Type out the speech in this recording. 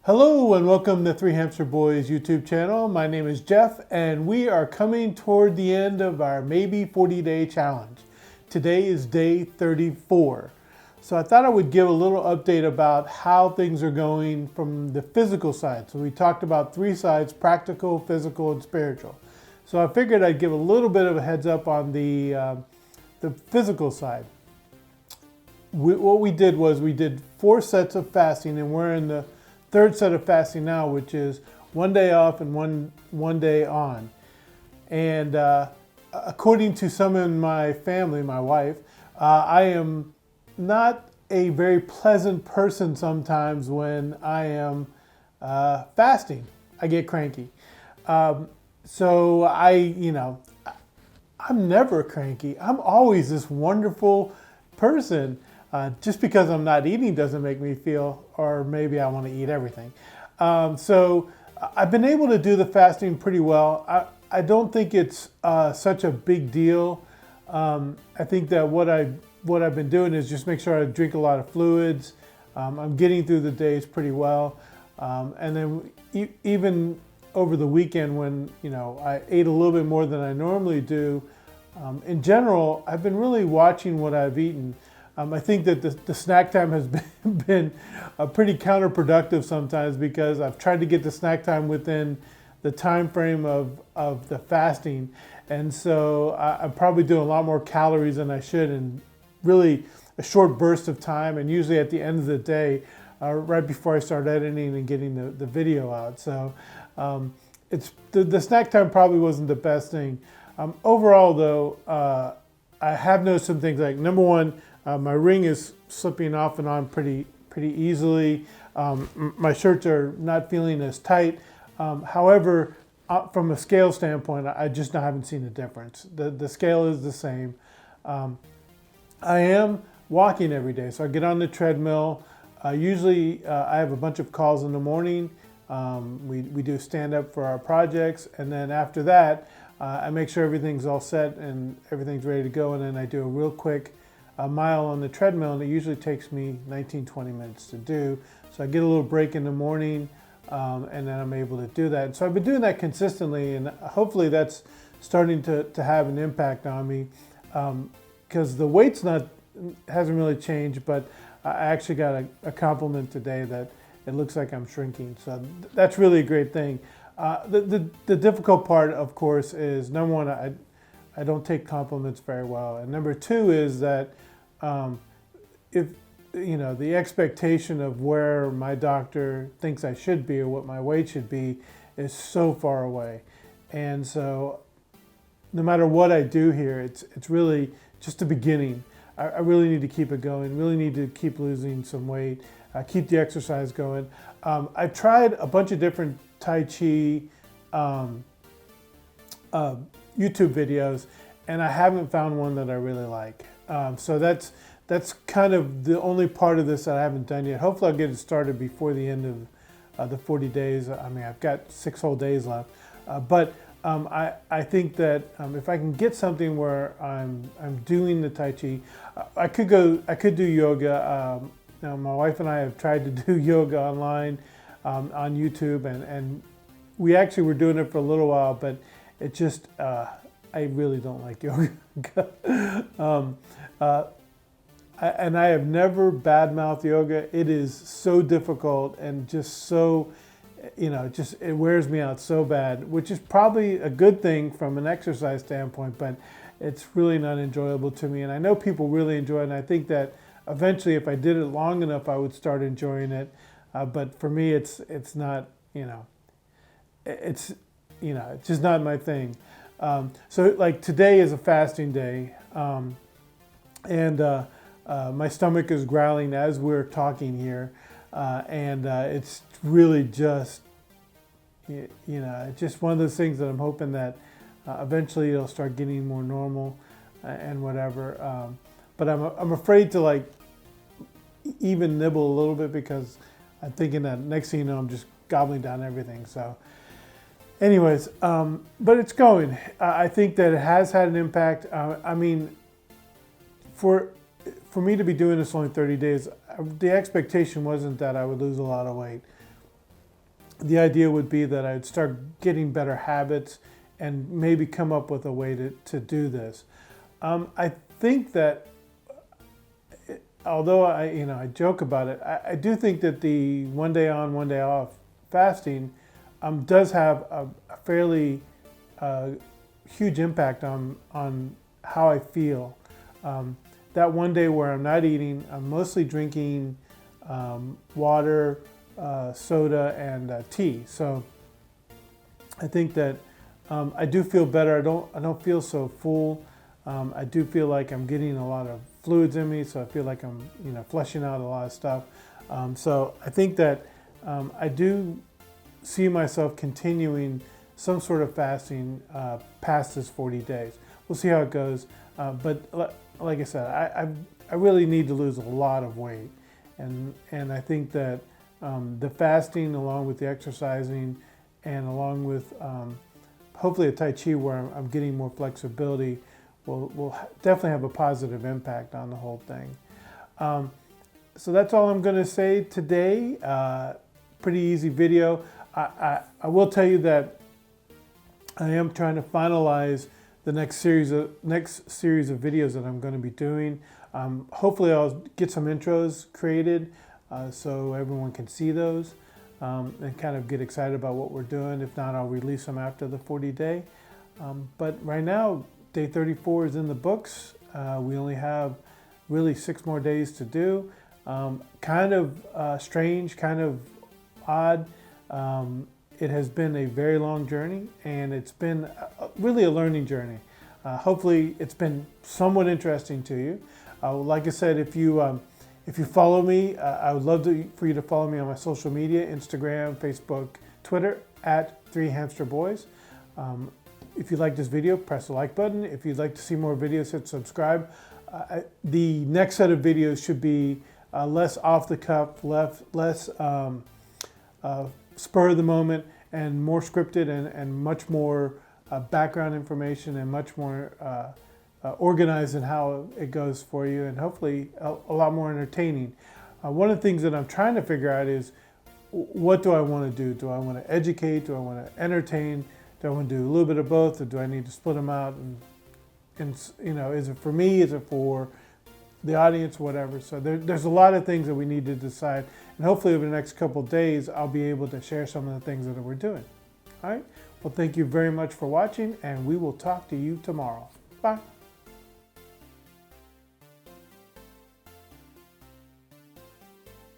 Hello and welcome to Three Hamster Boys YouTube channel. My name is Jeff and we are coming toward the end of our maybe 40-day challenge. Today is day 34. So I thought I would give a little update about how things are going from the physical side. So we talked about three sides: practical, physical, and spiritual. So I figured I'd give a little bit of a heads up on the physical side. What we did was we did 4 sets of fasting, and we're in the third set of fasting now, which is 1 day off and one day on. And according to some in my family, my wife, I am not a very pleasant person sometimes when I am fasting. I get cranky. So I'm never cranky. I'm always this wonderful person. Just because I'm not eating doesn't make me feel, or maybe I want to eat everything. So I've been able to do the fasting pretty well. I don't think it's such a big deal. I think that what I've been doing is just make sure I drink a lot of fluids. I'm getting through the days pretty well. And then even over the weekend when I ate a little bit more than I normally do, in general, I've been really watching what I've eaten. I think that the snack time has been pretty counterproductive sometimes, because I've tried to get the snack time within the time frame of the fasting. And so I'm probably doing a lot more calories than I should in really a short burst of time, and usually at the end of the day, right before I start editing and getting the video out. So it's the snack time probably wasn't the best thing. Overall though, I have noticed some things. Like, number one, my ring is slipping off and on pretty easily. My shirts are not feeling as tight. However, from a scale standpoint, I just haven't seen a difference. The scale is the same. I am walking every day, so I get on the treadmill. Usually I have a bunch of calls in the morning. We do stand up for our projects, and then after that, I make sure everything's all set and everything's ready to go, and then I do a real quick mile on the treadmill, and it usually takes me 19-20 minutes to do. So I get a little break in the morning, and then I'm able to do that. So I've been doing that consistently, and hopefully that's starting to have an impact on me, because the weight's hasn't really changed, but I actually got a compliment today that it looks like I'm shrinking. So that's really a great thing. The difficult part, of course, is number one, I don't take compliments very well, and number two is that if the expectation of where my doctor thinks I should be or what my weight should be is so far away, and so no matter what I do here, it's really just the beginning. I really need to keep it going. Really need to keep losing some weight. Keep the exercise going. I've tried a bunch of different Tai Chi YouTube videos, and I haven't found one that I really like. So that's kind of the only part of this that I haven't done yet. Hopefully I'll get it started before the end of the 40 days. I mean, I've got 6 whole days left. But I think that if I can get something where I'm doing the Tai Chi, I could do yoga. Now my wife and I have tried to do yoga online on YouTube, and we actually were doing it for a little while, but it just I really don't like yoga. And I have never badmouthed yoga. It is so difficult and just so, it wears me out so bad, which is probably a good thing from an exercise standpoint, but it's really not enjoyable to me. And I know people really enjoy it, and I think that eventually if I did it long enough, I would start enjoying it. But for me, it's not, it's just not my thing. So like today is a fasting day, and my stomach is growling as we're talking here, and it's really just, it's just one of those things that I'm hoping that eventually it'll start getting more normal and whatever. But I'm afraid to like even nibble a little bit, because I'm thinking that next thing you know, I'm just gobbling down everything. So anyways, but it's going. I think that it has had an impact. I mean, for me to be doing this only 30 days, the expectation wasn't that I would lose a lot of weight. the idea would be that I'd start getting better habits and maybe come up with a way to do this. I think that, although I joke about it, I do think that the 1 day on, 1 day off fasting does have a fairly huge impact on how I feel. That 1 day where I'm not eating, I'm mostly drinking water, soda, and tea. So I think that I do feel better. I don't feel so full. I do feel like I'm getting a lot of fluids in me, so I feel like I'm flushing out a lot of stuff. So I think that I do see myself continuing some sort of fasting past this 40 days. We'll see how it goes. But like I said, I really need to lose a lot of weight, and I think that the fasting, along with the exercising, and along with hopefully a Tai Chi where I'm getting more flexibility, will definitely have a positive impact on the whole thing. So that's all I'm going to say today. Pretty easy video. I will tell you that I am trying to finalize the next series of videos that I'm going to be doing. Hopefully I'll get some intros created so everyone can see those and kind of get excited about what we're doing. If not, I'll release them after the 40-day. But right now, day 34 is in the books. We only have really 6 more days to do. Kind of strange, kind of odd. It has been a very long journey, and it's been really a learning journey. Hopefully it's been somewhat interesting to you. Like I said, if you follow me, I would love for you to follow me on my social media, Instagram, Facebook, Twitter, @3hamsterboys. If you like this video, press the like button. If you'd like to see more videos, hit subscribe. The next set of videos should be less off the cuff, less spur of the moment, and more scripted, and much more background information, and much more organized in how it goes for you, and hopefully a lot more entertaining. One of the things that I'm trying to figure out is, what do I want to do? Do I want to educate? Do I want to entertain? Do I want to do a little bit of both, or do I need to split them out? And is it for me? Is it for the audience? Whatever. So there's a lot of things that we need to decide. And hopefully over the next couple of days, I'll be able to share some of the things that we're doing. All right. Well, thank you very much for watching, and we will talk to you tomorrow. Bye.